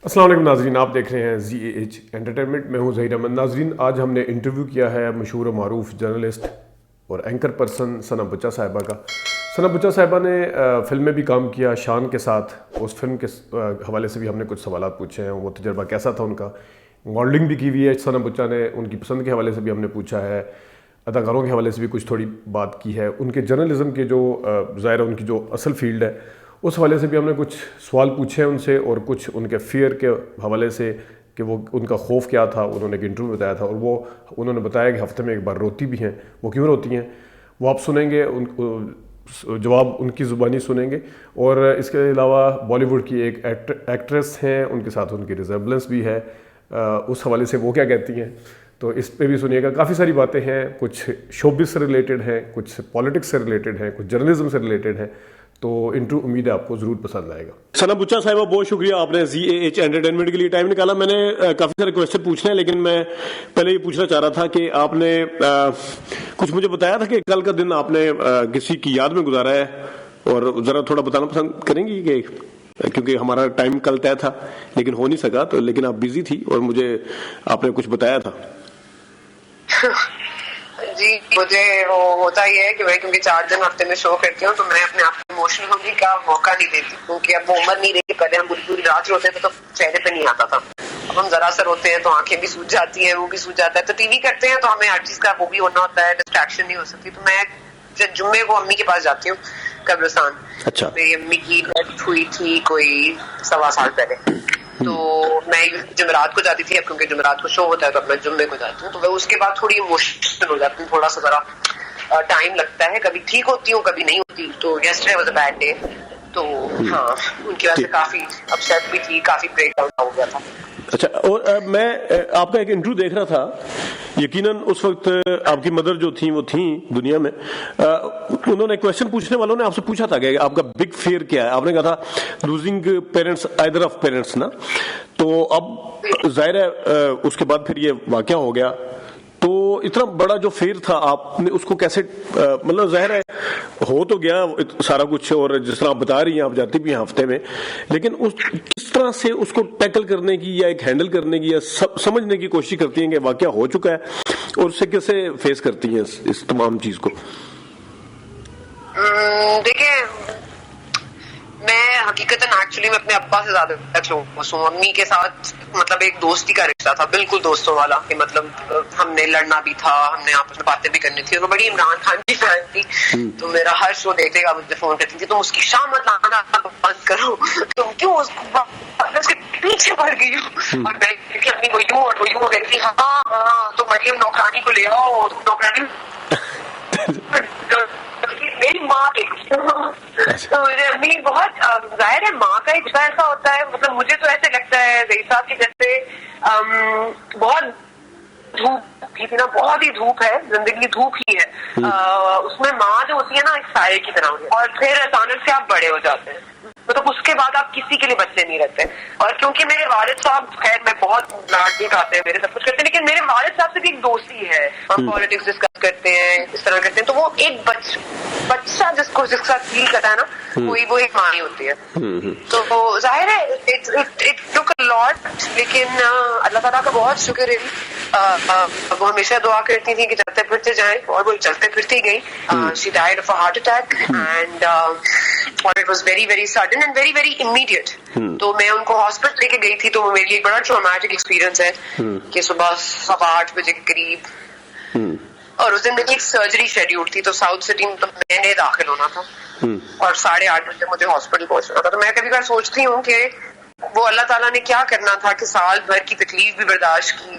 السلام علیکم ناظرین، آپ دیکھ رہے ہیں ZAH انٹرٹینمنٹ. میں ہوں ظہیر احمد. ناظرین، آج ہم نے انٹرویو کیا ہے مشہور و معروف جرنلسٹ اور اینکر پرسن ثناء بچا صاحبہ کا. ثناء بچا صاحبہ نے فلم میں بھی کام کیا شان کے ساتھ. اس فلم کے حوالے سے بھی ہم نے کچھ سوالات پوچھے ہیں، وہ تجربہ کیسا تھا ان کا. ماڈلنگ بھی کی ہوئی ہے ثناء بچا نے، ان کی پسند کے حوالے سے بھی ہم نے پوچھا ہے، اداکاروں کے حوالے سے بھی کچھ تھوڑی بات کی ہے. ان کے جرنلزم کے جو ظاہر ہے ان کی جو اصل فیلڈ ہے اس حوالے سے بھی ہم نے کچھ سوال پوچھے ہیں ان سے، اور کچھ ان کے فیئر کے حوالے سے کہ وہ ان کا خوف کیا تھا. انہوں نے ایک انٹرویو بتایا تھا، اور وہ انہوں نے بتایا کہ ہفتے میں ایک بار روتی بھی ہیں. وہ کیوں روتی ہیں وہ آپ سنیں گے، ان جواب ان کی زبانی سنیں گے. اور اس کے علاوہ بالی ووڈ کی ایک ایکٹریس ہیں، ان کے ساتھ ان کی ریزمبلنس بھی ہے. اس حوالے سے وہ کیا کہتی ہیں تو اس پہ بھی سنیے گا. کافی ساری باتیں ہیں، کچھ شوبز سے ریلیٹڈ ہیں، کچھ پالیٹکس سے ریلیٹڈ ہیں، کچھ جرنلزم سے ریلیٹڈ ہیں. تو انٹرویو امید ہے آپ کو ضرور پسند آئے گا. ثناء بچا صاحبہ، بہت شکریہ آپ نے ZAH انٹرٹینمنٹ کے لیے ٹائم نکالا. میں نے کافی سارے کویشچن پوچھنے ہیں، لیکن میں پہلے یہ پوچھنا چاہ رہا تھا کہ آپ نے کچھ مجھے بتایا تھا کہ کل کا دن آپ نے کسی کی یاد میں گزارا ہے، اور ذرا تھوڑا بتانا پسند کریں گی کہ کیونکہ ہمارا ٹائم کل طے تھا لیکن ہو نہیں سکا، تو لیکن آپ بزی تھی اور مجھے آپ نے کچھ بتایا تھا. جی، مجھے وہ ہوتا ہی ہے کہ میں کیونکہ 4 دن ہفتے میں شو کرتی ہوں تو میں اپنے آپ کو ایموشنل ہونے کا موقع نہیں دیتی، کیونکہ اب وہ عمر نہیں رہی. پہلے ہم پوری رات روتے تھے تو چہرے پہ نہیں آتا تھا. اب ہم ذرا سا روتے ہیں تو آنکھیں بھی سوج جاتی ہیں، وہ بھی سوج جاتا ہے. تو ٹی وی کرتے ہیں تو ہمیں ہر چیز کا وہ بھی ہونا ہوتا ہے، ڈسٹریکشن نہیں ہو سکتی. تو میں جمعے کو امی کے پاس جاتی ہوں قبرستان. اچھا. میری امی کی ڈیتھ ہوئی تھی کوئی 1.25 سال پہلے، تو میں جمعرات کو جاتی تھی. اب کیونکہ جمعرات کو شو ہوتا ہے تو اب میں جمعے کو جاتی ہوں. تو اس کے بعد تھوڑی ایموشنل ہو جاتی ہوں، تھوڑا سا ذرا ٹائم لگتا ہے. کبھی ٹھیک ہوتی ہوں، کبھی نہیں ہوتی. تو yesterday was a bad day. تو ہاں، ان کی وجہ سے کافی اپسیٹ بھی تھی، کافی بریک ڈاؤن ہو گیا تھا. اچھا. اور میں آپ کا ایک انٹرویو دیکھ رہا تھا، یقیناً اس وقت آپ کی مدر جو تھیں وہ تھیں دنیا میں. انہوں نے کویشچن پوچھنے والوں نے آپ سے پوچھا تھا کہ آپ کا بگ فیئر کیا ہے. آپ نے کہا تھا losing parents, either of parents نا. تو اب ظاہر ہے اس کے بعد پھر یہ واقعہ ہو گیا، تو اتنا بڑا جو فیئر تھا آپ نے اس کو کیسے مطلب ظاہر ہے ہو تو گیا سارا کچھ، اور جس طرح آپ بتا رہی ہیں آپ جاتی بھی ہیں ہفتے میں، لیکن کس طرح سے اس کو ٹیکل کرنے کی یا ایک ہینڈل کرنے کی یا سمجھنے کی کوشش کرتی ہیں کہ واقعہ ہو چکا ہے، اور اس سے کیسے فیس کرتی ہیں اس تمام چیز کو؟ دیکھیں، میں حقیقتاً ایکچولی میں اپنے ابا سے زیادہ کلوز ہوں. امی کے ساتھ مطلب ایک دوستی کا رشتہ تھا، بالکل دوستوں والا. کہ مطلب ہم نے لڑنا بھی تھا، ہم نے آپس میں باتیں بھی کرنی تھی. وہ بڑی عمران خان کی فین تھی، تو میرا ہر شو دیکھے گا مجھے فون کرتی تھی، تم اس کی شام مت لانا بند کرو، تم کیوں اس کے پیچھے پڑ گئی ہو. اور میں اپنی وہ یوں اور وہ یوں کہتی، ہاں تو مریم نوکرانی کو لے آؤ، نوکرانی میری ماں کے. تو میرے امی بہت ظاہر ہے ماں کا ایک ایسا ہوتا ہے. مطلب مجھے تو ایسے لگتا ہے ظہیر صاحب کی جیسے بہت دھوپ تھی نا، بہت ہی دھوپ ہے زندگی، دھوپ ہی ہے. اس میں ماں جو ہوتی ہے نا ایک سائے کی طرح ہوتی ہے، اور پھر اچانک سے آپ بڑے ہو جاتے ہیں. مطلب اس کے بعد آپ کسی کے لیے بچے نہیں رہتے. اور کیونکہ میرے والد صاحب، خیر میں بہت لاڈ بھی کھاتے ہیں، میرے سب کچھ کرتے ہیں، لیکن میرے والد صاحب سے بھی ایک دوستی ہے. ہم پالیٹکس ڈسکس کرتے ہیں، اس طرح کرتے ہیں. تو وہ ایک بچہ جس کے ساتھ فیل کرتا ہے نا، وہ ایک ماں ہی ہوتی ہے. تو ظاہر ہے اٹ ٹک اے لاٹ، لیکن اللہ تعالیٰ کا بہت شکر ہے. وہ ہمیشہ دعا کرتی تھی کہ چلتے پھرتے جائیں، اور وہ چلتے پھرتے گئی. She died of a heart attack, and it was very very sudden and very very immediate. تو میں ان کو ہاسپٹل لے کے گئی تھی. تو وہ میرے لیے بڑا ٹرامیٹک ایکسپیرینس ہے کہ صبح 8:15 بجے کے قریب، اور اس دن میری ایک سرجری شیڈیول تھی. تو ساؤتھ سٹی میں میں نے داخل ہونا تھا، اور 8:30 بجے مجھے ہاسپٹل پہنچنا تھا. تو میں کبھی کبھار سوچتی ہوں کہ وہ اللہ تعالیٰ نے کیا کرنا تھا کہ سال بھر کی تکلیف بھی برداشت کی.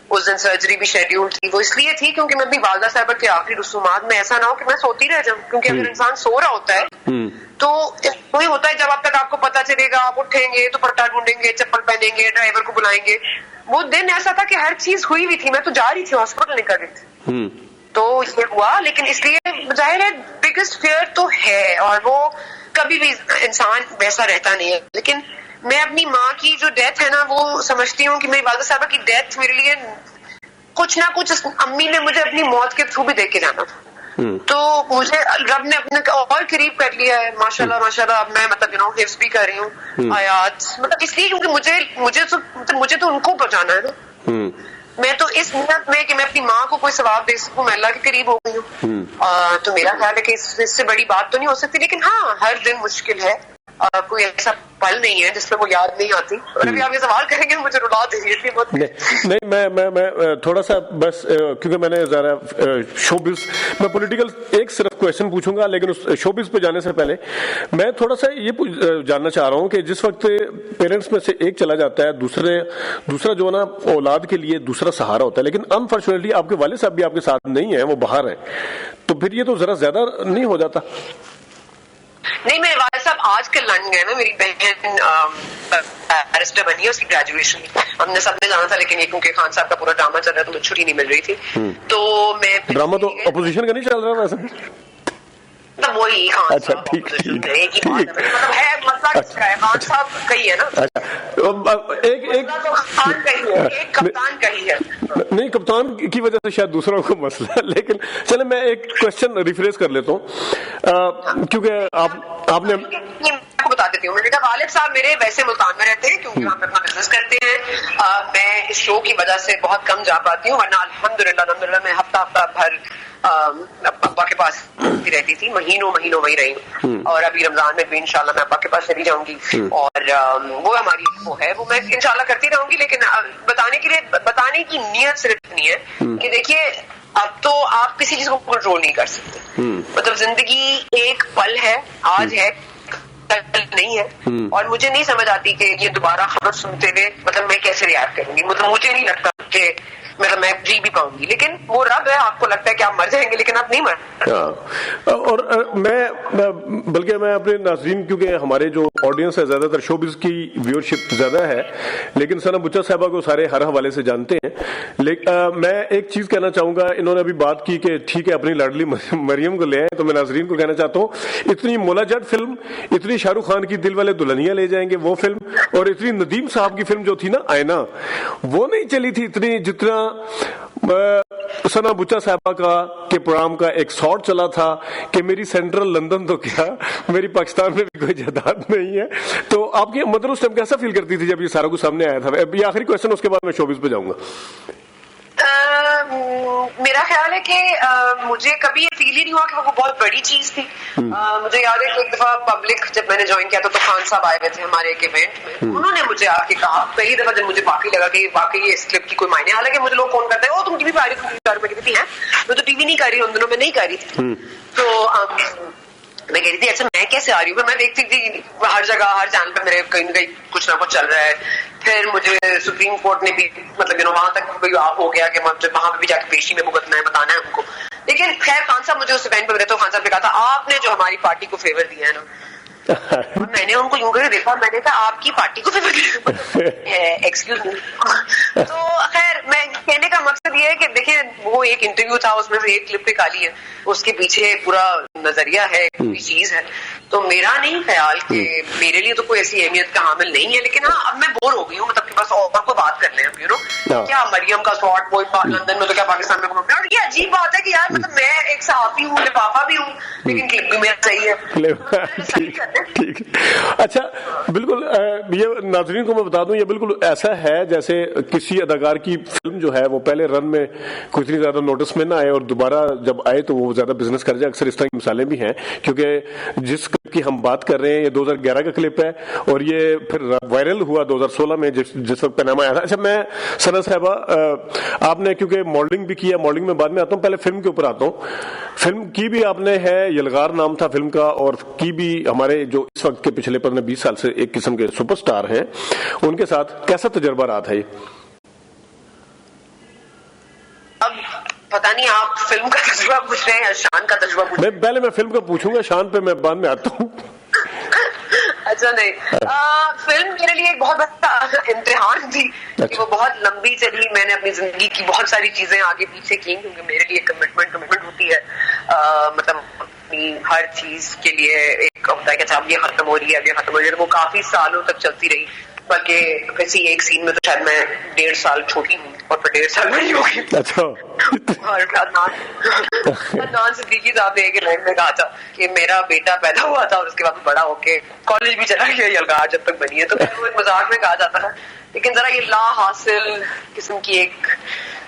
اس دن سرجری بھی شیڈیول تھی. وہ اس لیے تھی کیونکہ میں اپنی والدہ صاحبہ کے آخری رسومات میں ایسا نہ ہو کہ میں سوتی رہ جاؤں. کیونکہ اگر انسان سو رہا ہوتا ہے تو وہی ہوتا ہے، جب اب تک آپ کو پتا چلے گا آپ اٹھیں گے تو پٹا ڈھونڈیں گے، چپل پہنیں گے، ڈرائیور کو بلائیں گے. وہ دن ایسا تھا کہ ہر چیز ہوئی ہوئی تھی، میں تو جا رہی تھی ہاسپٹل نکل رہی تھی. تو یہ ہوا. لیکن اس لیے ظاہر ہے بگیسٹ فیئر تو ہے، اور وہ کبھی بھی انسان ویسا رہتا نہیں ہے. لیکن میں اپنی ماں کی جو ڈیتھ ہے نا، وہ سمجھتی ہوں کہ میری والدہ صاحبہ کی ڈیتھ میرے لیے کچھ نہ کچھ امی نے مجھے اپنی موت کے تھرو بھی دیکھ کے جانا تھا. تو مجھے رب نے اپنے اور قریب کر لیا ہے ماشاءاللہ ماشاءاللہ. اب میں مطلب حفظ بھی کر رہی ہوں آیات, مطلب اس لیے کیونکہ مجھے تو ان کو پہنچانا ہے نا. میں تو اس نیت میں کہ میں اپنی ماں کو کوئی ثواب دے سکوں, میں اللہ کے قریب ہو گئی ہوں. تو میرا خیال ہے کہ اس سے بڑی بات تو نہیں ہو سکتی, لیکن ہاں ہر دن مشکل ہے, کوئی ایسا پل نہیں ہے جس میں وہ یاد نہیں آتی. اور ابھی آپ یہ سوال کریں گے مجھے رلا دیں گے بہت. نہیں, میں تھوڑا سا بس کیونکہ میں نے ذرا شوبز, میں پولیٹیکل ایک صرف کویشچن پوچھوں گا, لیکن اس شوبز پہ جانے سے پہلے میں تھوڑا سا یہ جاننا چاہ رہا ہوں کہ جس وقت پیرنٹس میں سے ایک چلا جاتا ہے, دوسرا جو ہے نا اولاد کے لیے دوسرا سہارا ہوتا ہے, لیکن انفارچونیٹلی آپ کے والد صاحب بھی آپ کے ساتھ نہیں ہیں, وہ باہر ہیں, تو پھر یہ تو ذرا زیادہ نہیں ہو جاتا؟ نہیں, میرے والد صاحب آج کل لندن گئے نا, میری بہن بیرسٹر بنی ہے, اس کی گریجویشن ہم نے سب نے جانا تھا, لیکن یہ کیونکہ خان صاحب کا پورا ڈرامہ چل رہا ہے تو مجھے چھٹی نہیں مل رہی تھی. تو میں ڈرامہ تو اپوزیشن کا نہیں چل رہا ویسے, وہی خان صاحب مطلب ہے مسئلہ کس کا ہے, خان صاحب کا ہی ہے نا, ایک کپتان کا ہی ہے. نہیں, کپتان کی وجہ سے شاید دوسروں کو مسئلہ ہے, لیکن چلے میں ایک کوشچن ریفریز کر لیتا ہوں کیونکہ آپ نے کو بتا دیتی ہوں. میرے والد صاحب میرے ویسے ملتان میں رہتے ہیں کیونکہ ہم اپنا بزنس کرتے ہیں. میں اس شو کی وجہ سے بہت کم جا پاتی ہوں, ورنہ الحمدللہ میں ہفتہ بھر ابا کے پاس رہتی تھی, مہینوں وہی رہی ہوں. اور ابھی رمضان میں بھی انشاءاللہ میں ابا کے پاس چلی جاؤں گی, اور وہ ہماری وہ ہے, وہ میں انشاءاللہ کرتی رہوں گی. لیکن بتانے کی نیت صرف نہیں ہے کہ دیکھیے اب تو آپ کسی چیز کو کنٹرول نہیں کر سکتے. مطلب زندگی ایک پل ہے, آج ہے نہیں ہے, اور مجھے نہیں سمجھ آتی کہ یہ دوبارہ خبر سنتے ہوئے مطلب میں کیسے ریئیکٹ کروں گی. مطلب مجھے نہیں لگتا کہ مطلب میں جی بھی پاؤں گی, لیکن وہ رب ہے, آپ کو لگتا ہے کہ آپ مر جائیں گے لیکن آپ نہیں مر. اور بلکہ میں اپنے ناظرین, کیونکہ ہمارے جو آڈینس ہے زیادہ تر شوبز کی ویورشپ زیادہ ہے, لیکن ثناء بچا صاحبہ کو سارے ہر حوالے سے جانتے ہیں. میں ایک چیز کہنا چاہوں گا, انہوں نے ابھی بات کی کہ ٹھیک ہے اپنی لاڈلی مریم کو لے آئے, تو میں ناظرین کو کہنا چاہتا ہوں اتنی مولا جٹ فلم, اتنی شاہ رخ خان کی دل والے دلہنیاں لے جائیں گے وہ فلم, اور اتنی ندیم صاحب کی فلم جو تھی نا آئینہ, وہ نہیں چلی تھی اتنی جتنا ثناء بچا صاحبہ کا کے پروگرام کا ایک شارٹ چلا تھا کہ میری سینٹرل لندن تو کیا, میری پاکستان میں بھی کوئی جائیداد نہیں ہے. تو آپ کی مدر اس ٹائم کیسا فیل کرتی تھی جب یہ سارا کچھ سامنے آیا تھا؟ یہ آخری کوشچن, اس کے بعد میں شوبز پہ جاؤں گا. میرا خیال ہے کہ مجھے کبھی یہ فیل ہی نہیں ہوا کہ وہ بہت بڑی چیز تھی. مجھے یاد ہے کہ ایک دفعہ پبلک جب میں نے جوائن کیا تو خان صاحب آئے ہوئے تھے ہمارے ایک ایونٹ میں, انہوں نے مجھے آ کے کہا پہلی دفعہ جب مجھے واقعی لگا کہ واقعی اس کلپ کی کوئی معنی, حالانکہ مجھے لوگ فون کرتے ہیں تم ٹی وی پہ آ رہی تھی, میں کہتی تھی میں تو ٹی وی نہیں کر رہی ہوں, ان دنوں میں نہیں کر رہی تھی. تو میں کہتی تھی اچھا میں کیسے آ رہی ہوں, میں دیکھتی تھی ہر جگہ ہر چینل پہ میرے کہیں نہ کہیں کچھ نہ کچھ چل رہا ہے. پھر مجھے سپریم کورٹ نے بھی مطلب وہاں تک ہو گیا کہ وہاں پہ بھی جا کے پیشی میں بھگتنا ہے, بتانا ہے ان کو. لیکن خیر خان صاحب مجھے اس ایونٹ پہ ملے تو خان صاحب نے کہا تھا آپ نے جو ہماری پارٹی کو فیور دیا ہے نا, میں نے ان کو یوں کر دیکھا, میں نے کہا آپ کی پارٹی کو فیور دیا, ایکسکیوز می. تو خیر میں کہنے کا مقصد یہ ہے کہ دیکھیں وہ ایک انٹرویو تھا, اس میں سے ایک کلپ نکالی ہے, اس کے پیچھے پورا نظریہ ہے, پوری چیز ہے. تو میرا نہیں خیال کہ میرے لیے تو کوئی ایسی اہمیت کا حامل نہیں ہے, لیکن ہاں اب میں بور ہو گئی ہوں, مطلب کہ بس اور کو بات کر لیں اب, یو نو کیا مریم کا شارٹ وہ لندن میں تو کیا پاکستان میں, اور یہ عجیب بات ہے کہ یار مطلب میں ایک صحافی ہوں, لفافہ بھی ہوں, لیکن کلپ بھی میرا صحیح ہے. ٹھیک, اچھا بالکل. یہ ناظرین کو میں بتا دوں, یہ بالکل ایسا ہے جیسے کسی اداکار کی فلم جو ہے وہ پہلے رن میں کوئی اتنی زیادہ نوٹس میں نہ آئے, اور دوبارہ جب آئے تو وہ زیادہ بزنس کر جائے. اکثر اس طرح کی مثالیں بھی ہیں, کیونکہ جس کلپ کی ہم بات کر رہے ہیں یہ 2011 کا کلپ ہے, اور یہ پھر وائرل ہوا 2016 میں جس وقت پیناما آیا تھا. اچھا میں ثناء صاحبہ, آپ نے کیونکہ ماڈلنگ بھی کیا, ماڈلنگ میں بعد میں آتا ہوں, پہلے فلم کے اوپر آتا ہوں. فلم کی بھی آپ نے ہے, یلغار نام تھا فلم کا, اور کی بھی ہمارے جو اس وقت کے پچھلے 15-20 سال سے ایک قسم کے سپر سٹار ہیں, ان کے ساتھ کیسا تجربہ رہا تھا یہ؟ اب پتہ نہیں آپ فلم کا تجربہ پوچھ رہے ہیں یا شان کا تجربہ پوچھ رہے ہیں؟ پہلے میں فلم کا پوچھوں گا, شان پہ میں بعد میں آتا ہوں. اچھا نہیں, فلم میرے لیے ایک بہت بڑا امتحان تھی کہ وہ بہت لمبی چلی. میں نے اپنی زندگی کی بہت ساری چیزیں آگے پیچھے کی, کیونکہ میرے لیے کمٹمنٹ ہوتی ہے, مطلب اپنی ہر چیز کے لیے ایک ہوتا ہے کہ اچھا اب یہ ختم ہو رہی ہے, اب یہ ختم ہو رہی ہے. وہ کافی سالوں تک چلتی رہی. بلکہ کسی ایک سین میں تو شاید میں 1.5 سال چھوٹی ہوں اور پھر 1.5 سال میں ہی ہوگی. اچھا. اور عدنان صدیقی صاحب نے ایک لائن میں کہا تھا کہ میرا بیٹا پیدا ہوا تھا اور اس کے بعد بڑا ہو کے کالج بھی چلا گیا یلغار جب تک بنی ہے, تو وہ ایک مذاق میں کہا جاتا ہے, لیکن ذرا یہ لا حاصل قسم کی ایک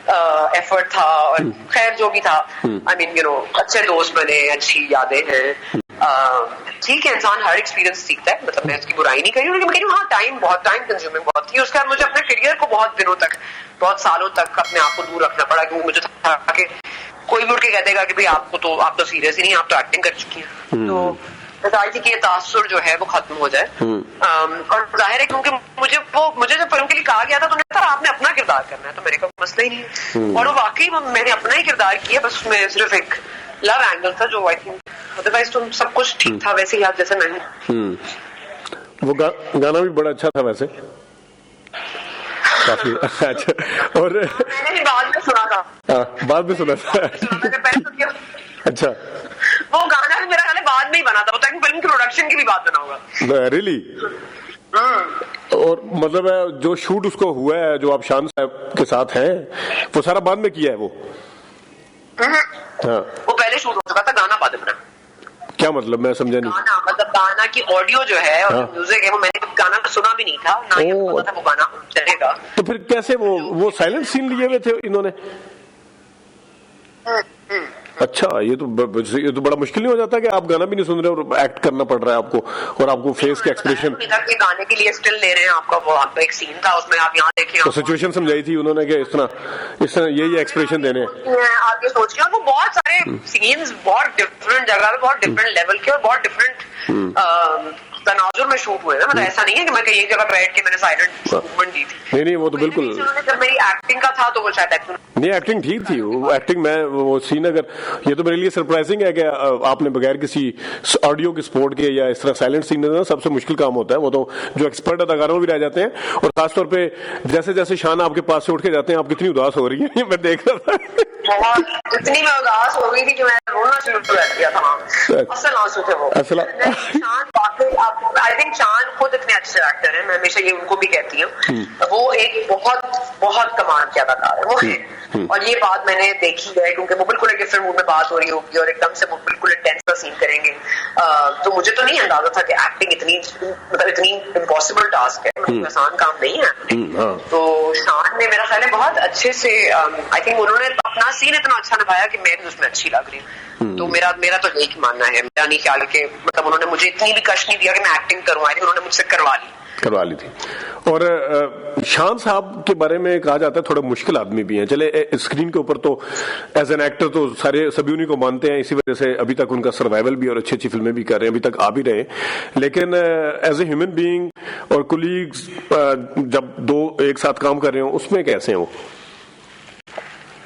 ایفرٹ تھا. اور خیر جو بھی تھا, آئی مین یو نو اچھے دوست بنے, اچھی یادیں ہیں. ٹھیک ہے, انسان ہر ایکسپیرینس سیکھتا ہے, مطلب میں اس کی برائی نہیں کر رہی ہوں, لیکن میں کہہ رہی ہوں ہاں ٹائم بہت ٹائم کنزیومنگ بہت تھی. اس کے بعد مجھے اپنے کریئر کو بہت دنوں تک, بہت سالوں تک اپنے آپ کو دور رکھنا پڑا, کیونکہ مجھے تھا کہ کوئی بھی اٹھ کے کہہ دے گا کہ بھائی آپ تو سیریس ہی نہیں, آپ تو ایکٹنگ کر چکی ہیں. تو بتائی تھی کہ یہ تاثر جو ہے وہ ختم ہو جائے. اور ظاہر ہے کیونکہ مجھے جب فلم کے لیے کہا گیا تھا تو نے کہا آپ نے اپنا کردار کرنا ہے, تو میرے کو مسئلہ ہی نہیں ہے. اور وہ واقعی میں نے اپنا ہی کردار کیا, بس اس میں صرف ایک لو اینگل تھا جو آئی تھنک, ادروائز تو سب کچھ ٹھیک تھا ویسے ہی جیسے میں ہوں. وہ گانا بھی بڑا اچھا تھا ویسے, کافی اچھا. اور میں نے بھی بعد میں سنا تھا. ہاں بعد میں سنا تھا. اچھا, وہ گانا بھی میرا خیال ہے بعد میں ہی بنا تھا, فلم کی پروڈکشن کی بھی بات بنا ہوگا. ریلی؟ اور مطلب ہے جو شوٹ اس کو ہوا ہے, جو آپ شان صاحب کے ساتھ ہیں, وہ سارا بعد میں کیا ہے وہ؟ ہاں وہ پہلے شوٹ ہو چکا تھا, گانا بعد میں. کیا مطلب, میں سمجھا نہیں. گانا مطلب گانا کی آڈیو جو ہے اور میوزک ہے, وہ میں نے گانا سنا بھی نہیں تھا, نہ ہی پتا تھا وہ گانا چلے گا. تو پھر کیسے وہ سائلنٹ سین لیے ہوئے تھے انہوں نے؟ اچھا, یہ تو بڑا مشکل نہیں ہو جاتا کہ آپ گانا بھی نہیں سن رہے اور ایکٹ کرنا پڑ رہا ہے آپ کو, اور آپ کو فیس کے ایکسپریشن گانے کے لیے اسٹل لے رہے ہیں آپ کا, وہ آپ کا ایک سین تھا اس میں, آپ یہاں دیکھیں تو سچویشن سمجھائی تھی انہوں نے کہ اس طرح یہ ایکسپریشن دینے ہیں. آپ یہ سوچ رہے ہیں, وہ بہت سارے سینز بہت ڈفرینٹ جگہ پہ, بہت ڈفرینٹ لیول کے اور بہت ڈفرینٹ تناظر میں شوٹ ہوئے ہیں. مطلب ایسا نہیں ہے کہ میں کہیں ایک جگہ بیٹھ کے میں نے سائلنٹ موومنٹ دی تھی. نہیں وہ تو بالکل جب میری ایکٹنگ کا تھا تو وہ شاید نہیں, ایکٹنگ ٹھیک تھی. وہ ایکٹنگ میں وہ سین, اگر یہ تو میرے لیے سرپرائزنگ ہے کہ آپ نے بغیر کسی آڈیو کی سپورٹ کے یا اس طرح سائلنٹ سین دینا سب سے مشکل کام ہوتا ہے. وہ تو جو ایکسپرٹ اداکاروں بھی رہ جاتے ہیں, اور خاص طور پہ جیسے جیسے شان آپ کے پاس سے اٹھ کے جاتے ہیں, آپ کتنی اداس ہو رہی ہے میں دیکھ رہا تھا. بہت اتنی میں اداس ہو گئی تھی کہ میں رونا شروع کر دیا تھا. اصل آنسو تھے وہ. شان واقعی, آئی تھنک شان خود اتنے اچھے ایکٹر ہیں, میں ہمیشہ یہ ان کو بھی کہتی ہوں, وہ ایک بہت بہت کمال کے اداکار ہے وہ ہے. اور یہ بات میں نے دیکھی ہے, کیونکہ وہ بالکل ایک ڈفرنٹ موڈ میں بات ہو رہی ہوگی اور ایک دم سے وہ بالکل انٹینس کا سین کریں گے. تو مجھے تو نہیں اندازہ تھا کہ ایکٹنگ اتنی امپاسبل ٹاسک ہے, آسان کام نہیں ہے. تو شان نے میرا خیال ہے بہت اچھے سے, آئی تھنک انہوں نے اپنا سین اتنا اچھا نبھایا کہ میں بھی اس میں اچھی لگ رہی ہوں. تو میرا تو یہی ماننا ہے, میرا نہیں خیال کہ مطلب انہوں نے مجھے اتنی بھی کشٹ نہیں دیا کہ میں ایکٹنگ کروں, آئی تھنک انہوں نے مجھ سے کروا لی تھی. اور شان صاحب کے بارے میں کہا جاتا ہے تھوڑا مشکل آدمی بھی ہیں. چلے اسکرین کے اوپر تو ایز این ایکٹر تو سبھی انہیں کو مانتے ہیں, اسی وجہ سے ابھی تک ان کا سروائیول بھی اور اچھی اچھی فلمیں بھی کر رہے ہیں, ابھی تک آ بھی رہے ہیں. لیکن ایز اے ہیومن بینگ اور کولیگز جب دو ایک ساتھ کام کر رہے ہوں, اس میں کیسے ہیں وہ؟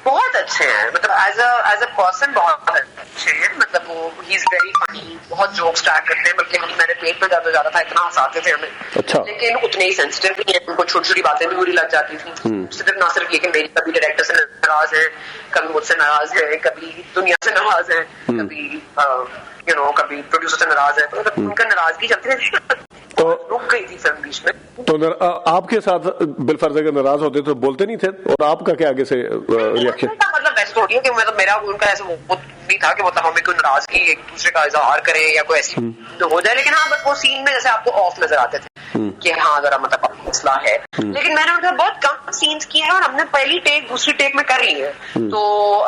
بہت اچھے ہیں, مطلب ایز اے پرسن بہت اچھے ہیں. مطلب وہ ہی از ویری فنی, بہت جوکس اسٹارٹ کرتے ہیں, بلکہ میرے پیٹ میں درد ہو جاتا تھا, اتنا ہنساتے تھے ہمیں. اچھا. لیکن اتنے ہی سینسٹیو بھی ہیں, ان کو چھوٹی چھوٹی باتیں بھی بری لگ جاتی تھیں. صرف یہ کہ میری کبھی ڈائریکٹر سے ناراض ہے, کبھی مجھ سے ناراض ہے, کبھی دنیا سے ناراض ہے, کبھی کبھی پروڈیوسر سے ناراض ہے. تو ان کا ناراضگی چلتی رہتی, تو رک گئی تھی فلم بیچ میں. تو آپ کے ساتھ بالفرض اگر ناراض ہوتے تو بولتے نہیں تھے, اور آپ کا کیا آگے سے ریئیکشن؟ مطلب ویسے تھوڑی ہے کہ مطلب میرا ان کا ایسا نہیں تھا کہ مطلب ہمیں کوئی ناراضگی ایک دوسرے کا اظہار کرے یا کوئی ایسی ہو جائے. لیکن ہاں بس وہ سین میں جیسے آپ کو آف نظر آتے تھے کہ ہاں ذرا مطلب مسئلہ ہے. لیکن میں نے ان کا بہت کم سینس کیے ہیں, اور ہم نے پہلی ٹیک دوسری ٹیک میں کر لی ہے. تو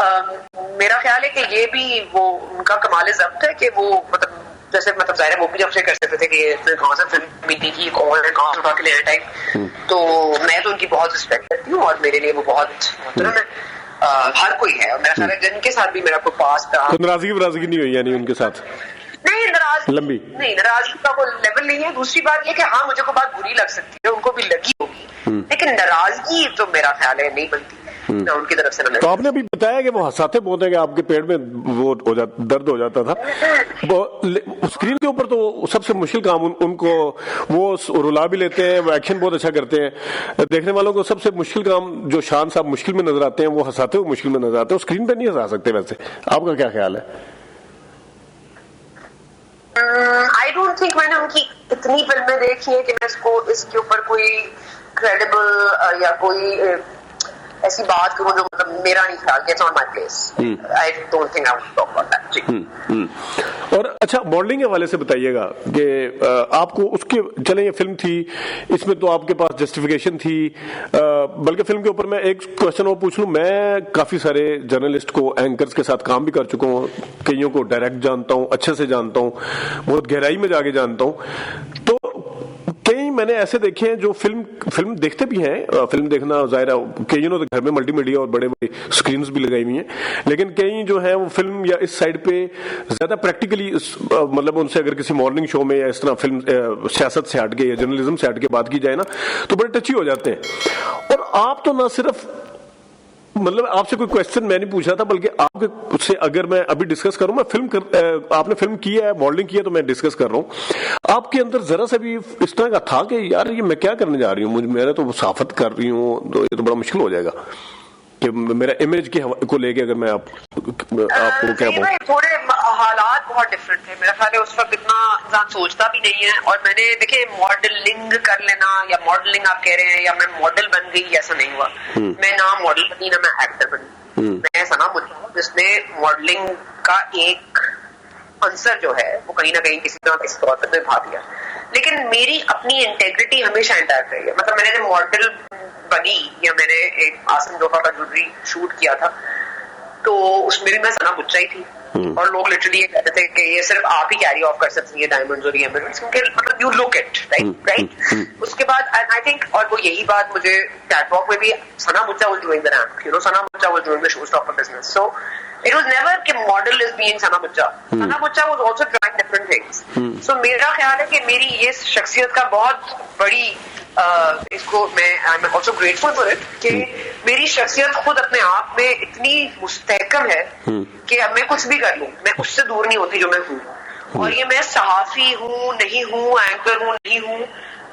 میرا خیال ہے کہ یہ بھی وہ ان کا کمال ضبط ہے کہ وہ مطلب جیسے مطلب ظاہر ہے وہ بھی جب سے کر سکتے تھے کہ کہاں سے فلم ملی تھی, کون ہے, کہاں سے اٹھا کے لے ٹائپ. تو میں تو ان کی بہت رسپیکٹ کرتی ہوں, اور میرے لیے وہ بہت محترم ہے. ہر کوئی ہے, اور میرا خیال ہے جن کے ساتھ بھی میرا کوئی پاس تھا. ناراضگی نہیں ہوئی یعنی ان کے ساتھ؟ نہیں, لمبی نہیں, ناراضگی کا کوئی لیول نہیں ہے. دوسری بات یہ کہ ہاں مجھے کوئی بات بری لگ سکتی ہے, ان کو بھی لگی ہوگی, لیکن ناراضگی تو میرا خیال ہے نہیں بنتی نہ ان کی طرف سے. تو آپ نے ابھی بتایا کہ وہ ہنساتے بہت ہیں کہ آپ کے پیٹ میں وہ درد ہو جاتا تھا. اسکرین کے اوپر تو سب سے مشکل کام ان کو, وہ رلا بھی لیتے ہیں, وہ ایکشن بہت اچھا کرتے ہیں. دیکھنے والوں کو سب سے مشکل کام جو شان صاحب مشکل میں نظر آتے ہیں, وہ ہنساتے ہوئے مشکل میں نظر آتے ہیں, اسکرین پہ نہیں ہنسا سکتے. ویسے آپ کا کیا خیال ہے؟ آئی ڈونٹ تھنک میں نے ان کی اتنی فلمیں دیکھی ہیں کہ میں اس کے اوپر کوئی کریڈیبل یا کوئی ایسی بات کروں جو مطلب میرا نہیں خیال کہ it's on my place. I don't think I would talk about that. جی. اور اچھا ماڈلنگ کے حوالے سے بتائیے گا کہ آپ کو اس کے چلیں یہ فلم تھی اس میں تو آپ کے پاس جسٹیفیکیشن تھی, بلکہ فلم کے اوپر میں ایک کوشچن اور پوچھ لوں, میں کافی سارے جرنلسٹ کو اینکرز کے ساتھ کام بھی کر چکا ہوں, کئیوں کو ڈائریکٹ جانتا ہوں, اچھے سے جانتا ہوں, بہت گہرائی میں جا کے جانتا ہوں. تو کئی میں نے ایسے دیکھے ہیں جو فلم دیکھتے بھی ہیں, فلم دیکھنا ظاہر ہے کئی تو گھر میں ملٹی میڈیا اور بڑے بڑے اسکرینز بھی لگائی ہوئی ہیں, لیکن کئی جو ہیں وہ فلم یا اس سائڈ پہ زیادہ پریکٹیکلی مطلب ان سے اگر کسی مارننگ شو میں یا اس طرح فلم سیاست سے ہٹ کے یا جرنلزم سے ہٹ کے بات کی جائے نا تو بڑے ٹچی ہو جاتے ہیں. اور آپ تو نہ صرف مطلب آپ سے کوئی کوشچن میں نہیں پوچھ رہا تھا, بلکہ آپ سے اگر میں ابھی ڈسکس کروں, میں آپ نے فلم کی ہے, ماڈلنگ کی ہے, تو میں ڈسکس کر رہا ہوں. آپ کے اندر ذرا سا بھی اس طرح کا تھا کہ یار یہ میں کیا کرنے جا رہی ہوں, میں تو صحافت کر رہی ہوں, تو یہ تو بڑا مشکل ہو جائے گا کہ میرا امیج کو لے کے اگر میں آپ کو کیا بولوں. تھوڑے حالات بہت ڈفرینٹ تھے میرا خیال ہے, اس وقت اتنا انسان سوچتا بھی نہیں ہے. اور میں نے دیکھیں ماڈلنگ کر لینا یا ماڈلنگ آپ کہہ رہے ہیں یا میں ماڈل بن گئی, ایسا نہیں ہوا. میں نہ ماڈل بنی نہ میں ایکٹر بنی. میں ایسا نہ بنتا ہوں جس نے ماڈلنگ کا ایک عنصر جو ہے وہ کہیں نہ کہیں کسی طرح کسی طور پر نبھا دیا. لیکن میری اپنی انٹیگریٹی ہمیشہ انٹیکٹ رہی ہے. مطلب میں نے ماڈل بنی یا میں نے ایک آسم جوفا کا جوری شوٹ کیا تھا تو اس میں بھی میں ثنا بچا ہی تھی, اور لوگ لٹرلی یہ کہتے تھے کہ یہ صرف آپ ہی کیری آف کر سکتی ہیں ڈائمنڈز اور ایمرلڈز, کیونکہ مطلب یو لک اٹ رائٹ. اس کے بعد آئی تھنک, اور وہ یہی بات مجھے کیٹ واک میں بھی Sana Bucha was doing the ramp, you know Sana Bucha was doing the showstopper business. So it was never کہ model is being Sana Bucha. Sana بچا was also trying different things. So میرا خیال ہے کہ میری یہ شخصیت کا بہت بڑی اس کو میں I'm also grateful for it کہ میری شخصیت خود اپنے آپ میں اتنی مستحکم ہے کہ اب میں کچھ بھی کر لوں میں اس سے دور نہیں ہوتی جو میں ہوں. اور یہ میں صحافی ہوں نہیں ہوں, اینکر ہوں نہیں ہوں,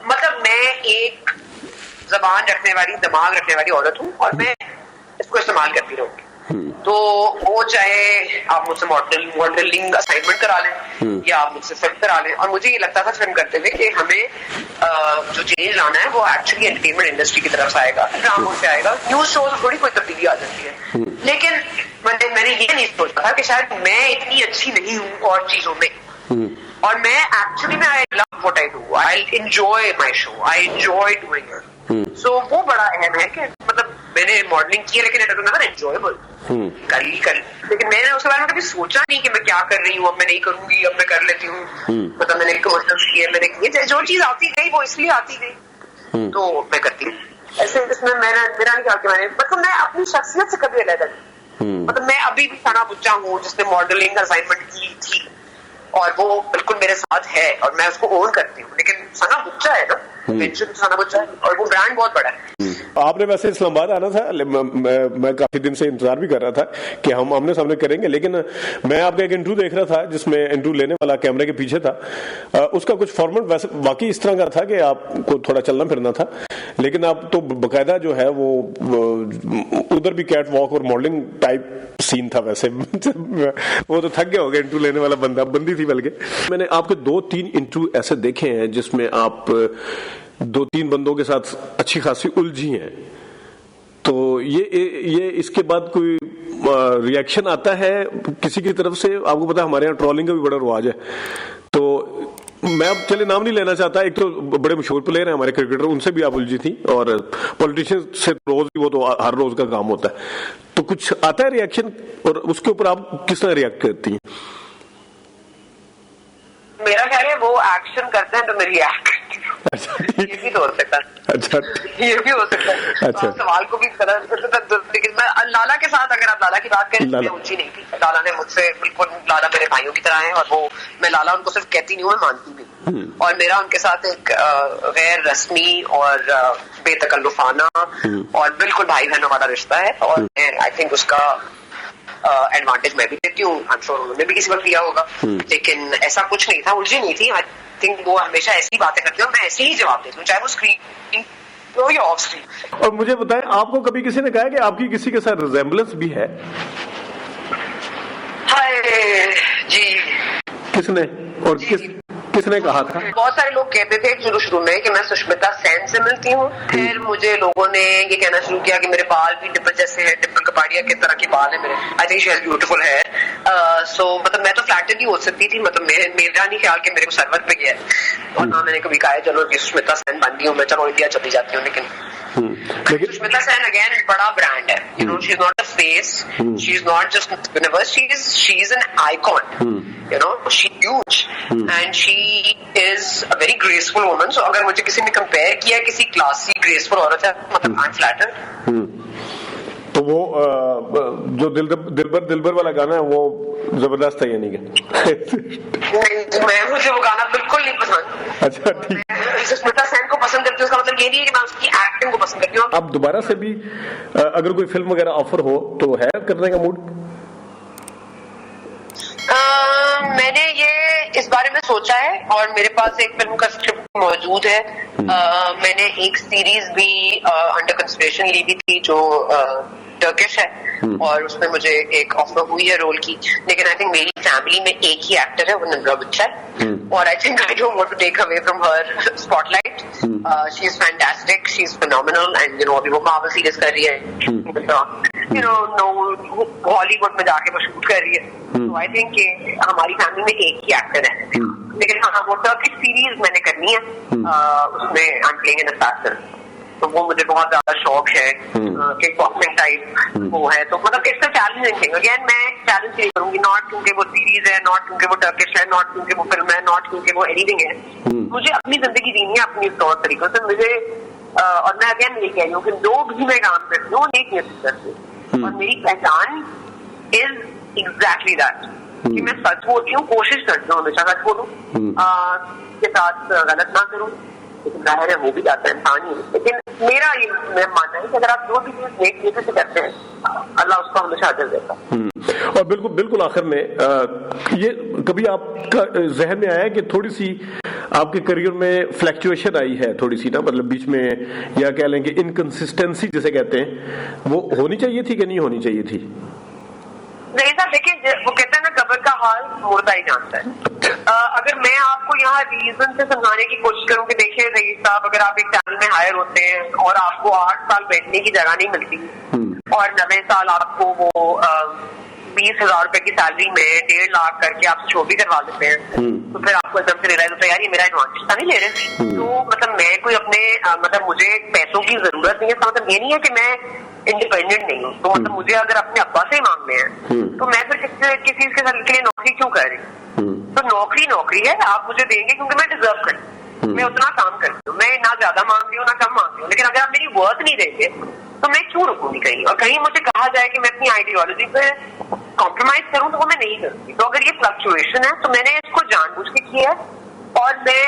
مطلب میں ایک زبان رکھنے والی دماغ رکھنے والی عورت ہوں, اور میں اس کو استعمال کرتی رہوں گی. تو وہ چاہے آپ مجھ سے ماڈلنگ اسائنمنٹ کرا لیں یا آپ مجھ سے فلم کرا لیں. اور مجھے یہ لگتا تھا فلم کرتے ہوئے کہ ہمیں جو چینج لانا ہے وہ ایکچولی انٹرٹینمنٹ انڈسٹری کی طرف سے آئے گا, ڈراموں سے آئے گا, نیوز شوز تھوڑی کوئی تبدیلی آ جاتی ہے. لیکن میں نے یہ نہیں سوچا تھا کہ شاید میں اتنی اچھی نہیں ہوں اور چیزوں میں, اور میں ایکچولی میں I love what I do. I enjoy my show. I enjoy doing it. So وہ بڑا اہم ہے کہ مطلب میں نے ماڈلنگ کی لیکن it was never enjoyable. کر لیکن میں نے اس کے بارے میں کبھی سوچا نہیں کہ میں کیا کر رہی ہوں, اب میں نہیں کروں گی, اب میں کر لیتی ہوں. مطلب میں نے کمرشلز کیے, میں نے کیے, جو چیز آتی گئی وہ اس لیے آتی گئی تو میں کرتی ہوں. ایسے اس میں میرا نہیں خیال کہ میں نے مطلب میں اپنی شخصیت سے کبھی علیحدہ نہیں. مطلب میں ابھی بھی ثنا بچا ہوں جس نے ماڈلنگ اسائنمنٹ کی تھی اور وہ بالکل میرے ساتھ ہے اور میں اس کو اون کرتی ہوں. لیکن ثنا بچا ہے نا, ثنا بچا ہے, اور وہ برانڈ بہت بڑا ہے. آپ نے ویسے اسلام آباد آنا تھا, میں کافی دن سے انتظار بھی کر رہا تھا کہ ہم آمنے سامنے کریں گے, لیکن میں آپ کا ایک انٹرویو دیکھ رہا تھا جس میں انٹرویو لینے والا کیمرے کے پیچھے تھا. اس کا کچھ فارمیٹ ویسے واقعی اس طرح کا تھا کہ آپ کو تھوڑا چلنا پھرنا تھا, لیکن آپ تو باقاعدہ جو ہے وہ ادھر بھی کیٹ واک اور ماڈلنگ ٹائپ سین تھا. ویسے وہ تو تھک گیا ہوگا انٹرویو لینے والا بندی تھی. بلکہ میں نے آپ کے 2-3 انٹرویو ایسے دیکھے ہیں جس میں آپ 2-3 بندوں کے ساتھ اچھی خاصی الجھی ہیں. تو یہ اس کے بعد کوئی ریئیکشن آتا ہے کسی کی طرف سے؟ آپ کو پتا ہمارے یہاں ٹرولنگ کا بھی بڑا رواج ہے. تو میں اب چلے نام نہیں لینا چاہتا, ایک تو بڑے مشہور پلیئر ہیں ہمارے کرکٹر, ان سے بھی آپ الجھی تھی, اور پولیٹیشین سے روز وہ تو ہر روز کا کام ہوتا ہے. تو کچھ آتا ہے ریئیکشن, اور اس کے اوپر آپ کس طرح ریئیکٹ کرتی ہیں؟ میرا خیال ہے وہ ایکشن کرتے ہیں تو میں ریئیکٹ کرتی ہوں. یہ بھی تو ہو سکتا ہے. اچھا, یہ بھی ہو سکتا ہے. اچھا, سوال کو بھی لیکن میں لالا کے ساتھ, اگر آپ لالا کی بات کریں, میں اونچی نہیں تھی. لالا نے مجھ سے بالکل, لالا میرے بھائیوں کی طرح ہیں, اور وہ میں لالا ان کو صرف کہتی نہیں ہوں, میں مانتی بھی. اور میرا ان کے ساتھ ایک غیر رسمی اور بے تکلفانہ اور بالکل بھائی بہنوں والا رشتہ ہے, اور آئی تھنک اس کا ایڈوانٹیج میں بھی دیتی ہوں. I'm sure انہوں نے بھی کسی وقت لیا ہوگا, لیکن ایسا کچھ نہیں تھا, الجھی نہیں تھی. آئی تھنک وہ ہمیشہ ایسی باتیں کرتی ہوں, میں ایسے ہی جواب دیتی ہوں, چاہے وہ اسکرین ہو یا آف اسکرین. اور مجھے بتائیں, آپ کو کبھی کسی نے کہا کہ آپ کی کسی کے ساتھ ریزمبلنس بھی ہے؟ ہائے جی. کس نے, اور کس نے کہا تھا؟ بہت سارے لوگ کہتے تھے شروع میں کہ میں سشمتا سین سے ملتی ہوں. پھر مجھے لوگوں نے یہ کہنا شروع کیا کہ میرے بال بھی ڈپل جیسے ہیں, ڈپل کپاڑیا کی طرح کے بال ہیں میرے. I think she has beautiful hair. So مطلب میں تو فلیٹرڈ ہی ہو سکتی تھی, مطلب میرا نہیں خیال کہ میرے کو سرور پہ گیا ہے, اور نہ میں نے کبھی کہا چلو سشمتا سین بن گئی ہوں میں, چلو انڈیا چلی جاتی ہوں. لیکن سشمتا سین اگین بڑا برانڈ ہے. You know she is not a face, she is not just universe, she is an icon. You know, she's huge and she is a very graceful woman. So اگر مجھے کسی نے کمپیئر کیا کسی classy graceful عورت ہے, مطلب I'm flattered. تو وہ جو دلبر والا گانا ہے وہ زبردست ہے, یعنی کہ مجھے وہ گانا بالکل نہیں پسند. اچھا ٹھیک. سشمتا سین کو پسند کرتی ہوں, اس کا مطلب یہ نہیں ہے کہ میں اس کی ایکٹنگ کو پسند کرتی ہوں. اب دوبارہ سے بھی اگر کوئی فلم وغیرہ آفر ہو تو ہے کرنے کا موڈ؟ میں نے یہ اس بارے میں سوچا ہے اور میرے پاس ایک فلم کا اسکرپٹ موجود ہے. میں نے ایک سیریز بھی انڈر کنسیڈریشن لی بھی تھی جو ٹرکش ہے, اور اس میں مجھے ایک آفر ہوئی ہے رول کی. لیکن آئی تھنک میری فیملی میں ایک ہی ایکٹر ہے, وہ نمرا بچا ہے, اور I think I don't want to take away from her spotlight. She is fantastic, she is phenomenal, and you know ابھی وہ مارول سیریز کر رہی ہے, یو نو ہالی ووڈ میں جا کے وہ شوٹ کر رہی ہے. تو آئی تھنک کہ ہماری فیملی میں ایک ہی ایکٹر ہے. لیکن ہاں وہ ٹرکش سیریز میں نے کرنی ہے, اس میں آئی ایم پلئنگ این اساسن, تو وہ مجھے بہت زیادہ شوق ہے. کک باکسنگ ٹائپ وہ ہے, تو مطلب it's a challenging thing. Again میں چیلنج نہیں کروں گی, ناٹ کیونکہ وہ سیریز ہے, ناٹ کیونکہ وہ ٹرکش ہے, ناٹ کیونکہ وہ فلم ہے, ناٹ کیونکہ وہ اینی تھنگ ہے. مجھے اپنی زندگی جینی ہے اپنی طور طریقوں سے. مجھے اور میں اگین یہ کہہ رہی ہوں کہ جو بھی میں کام کرتی ہوں نیک نیت سے کرتی ہوں, اور میری پہچان از ایگزیکٹلی دیٹ کہ میں سچ بولتی ہوں, کوشش کرتی ہوں ہمیشہ سچ بولوں, کے ساتھ غلط نہ کروں. لیکن ظاہر ہے وہ بھی جاتا ہے انسان ہی. لیکن میرا یہ میں ماننا ہے کہ اگر آپ جو بھی چیز نیک نیت سے کرتے ہیں اللہ اس کو ہمیشہ اجر دیتا ہے. اور بالکل آخر میں یہ کبھی آپ کا ذہن میں آیا کہ تھوڑی سی آپ کے کریئر میں فلیکچویشن آئی ہے تھوڑی سی نا, مطلب بیچ میں, یا کہہ لیں کہ انکنسسٹنسی جسے کہتے ہیں, وہ ہونی چاہیے تھی کہ نہیں ہونی چاہیے تھی؟ نہیں صاحب دیکھیں, وہ کہتے ہیں نا قبر کا حال مردہ ہی جانتا ہے. اگر میں آپ کو یہاں ریزن سے سمجھانے کی کوشش کروں کہ دیکھیے رئیس صاحب, اگر آپ ایک چینل میں ہائر ہوتے ہیں اور آپ کو 8 سال بیٹھنے کی جگہ نہیں ملتی اور 90 سال آپ کو وہ 20,000 روپے کی سیلری میں 1.5 لاکھ کر کے آپ سے شو بھی کروا دیتے ہیں, تو پھر آپ کو ایک دم سے ریلائز ہوتا ہے یار یہ میرا ایڈوانٹیج تھا نہیں لے رہے. تو مطلب میں کوئی اپنے مطلب مجھے پیسوں کی ضرورت نہیں ہے, اس کا مطلب یہ نہیں ہے کہ میں انڈیپینڈنٹ نہیں ہوں. تو مطلب مجھے اگر اپنے ابا سے ہی مانگنے ہیں تو میں پھر کسی کے لیے نوکری کیوں کر رہی ہوں؟ تو نوکری ہے, آپ مجھے دیں گے کیونکہ میں ڈیزرو کرتی ہوں, میں اتنا کام کرتی ہوں, میں نہ زیادہ مانگ رہی ہوں نہ کم مانگ رہی ہوں. لیکن اگر آپ میری ورتھ نہیں دیں گے تو میں کیوں رکوں گی کہیں, اور کہیں مجھے کہا جائے کہ میں اپنی آئیڈیالوجی پہ کمپرومائز کروں تو وہ میں نہیں کروں گی. تو اگر یہ فلکچویشن ہے تو میں نے اس کو جان بوجھ کے کیا ہے, اور میں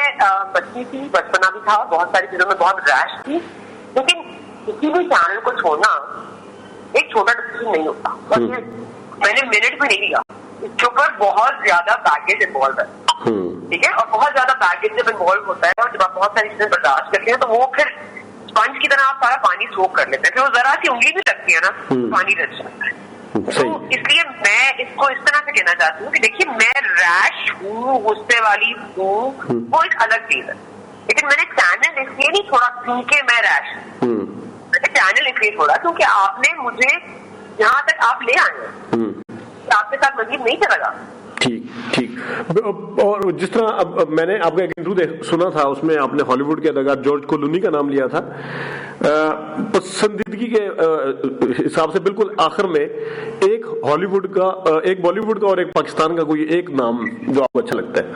بچی تھی, بچپنا بھی تھا, بہت ساری چیزوں میں بہت ریش تھی. لیکن کسی بھی چینل کو چھوڑنا ایک چھوٹا ڈیسیژن نہیں ہوتا, اور میں نے منٹ بھی نہیں لیا. اس کے اوپر بہت زیادہ بیگیج انوالو ہے, ٹھیک ہے, اور بہت زیادہ بیگیج جب انوالو ہوتا ہے اور جب آپ بہت ساری چیزیں برداشت کرتے ہیں تو وہ پھر اسپنج کی طرح آپ سارا پانی سوک کر لیتے ہیں. پھر وہ ذرا سی انگلی بھی لگتی ہے نا, پانی رچ جاتا ہے. تو اس لیے میں اس کو اس طرح سے کہنا چاہتی ہوں کہ دیکھیے میں ریش ہوں, غصے والی ہوں, وہ ایک الگ چیز ہے. لیکن میں نے چینل اس لیے نہیں چھوڑا کیونکہ میں ریش ہوں, میں نے چینل اس لیے چھوڑا کیونکہ آپ نے مجھے جہاں تک آپ لے آئے ہیں آپ کے ساتھ مزید نہیں چلا گا. ٹھیک. اور جس طرح اب میں نے آپ کا ایک انٹرویو سنا تھا, اس میں آپ نے ہالی ووڈ کے اداکار جارج کلونی کا نام لیا تھا. پسندیدگی کے حساب سے بالکل آخر میں ایک ہالی ووڈ کا, ایک بالی ووڈ کا اور ایک پاکستان کا کوئی ایک نام جو آپ کو اچھا لگتا ہے.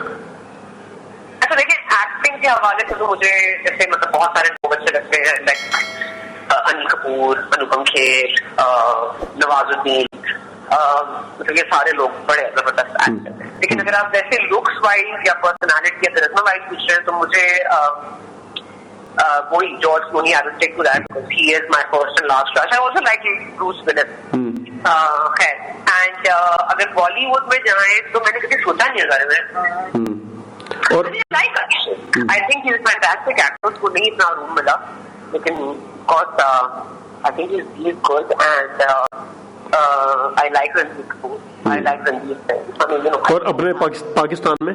اچھا دیکھیں, ایکٹنگ کے حوالے سے تو مجھے جیسے مطلب بہت سارے لوگ اچھے لگتے ہیں, لائک انیل کپور, انوپم کھیر, نواز الدین, مطلب یہ سارے لوگ بڑے زبردست ایکٹر ہیں. لیکن اگر آپ ویسے لکس وائز یا پرسنالٹی یا کرزما وائز پوچھ رہے ہیں تو مجھے وہی George Clooney, I will stick to that because he is my first and last crush. I also like Bruce Willis. خیر, اینڈ اگر بالی ووڈ میں جائیں تو میں نے کبھی سوچا نہیں بارے میں, اور I think he is fantastic actor. اس کو نہیں اتنا روم ملا, لیکن I think he is good, and I like Ranveer Kapoor. I like Ranveer Singh. اور اپنے پاکستان میں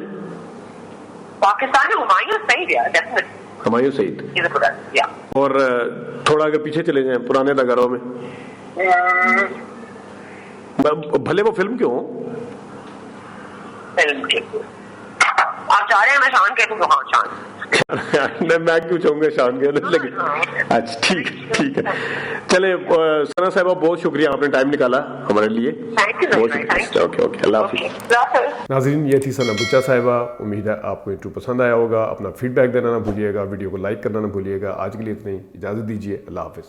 پاکستان میں ہمایوں سعید ہے definitely. Humayun Saeed. He's a product, yeah. اور تھوڑا اگر پیچھے چلے جائیں پرانے اداکاروں میں, بھلے وہ فلم کیوں ہو, فلم کے آپ چاہ رہے ہیں میں شان کہہ دوں تو ہاں شان. میں کیوں چاہوں گا شان کے لگے. اچھا ٹھیک ہے. چلے ثنا صاحبہ بہت شکریہ, آپ نے ٹائم نکالا ہمارے لیے. بہت شکریہ. اوکے اللہ حافظ. ناظرین یہ تھی ثنا بچا صاحبہ. امید ہے آپ کو انٹرویو پسند آیا ہوگا. اپنا فیڈ بیک دینا نہ بھولیے گا, ویڈیو کو لائک کرنا نہ بھولیے گا. آج کے لیے اتنا ہی, اجازت دیجیے. اللہ حافظ.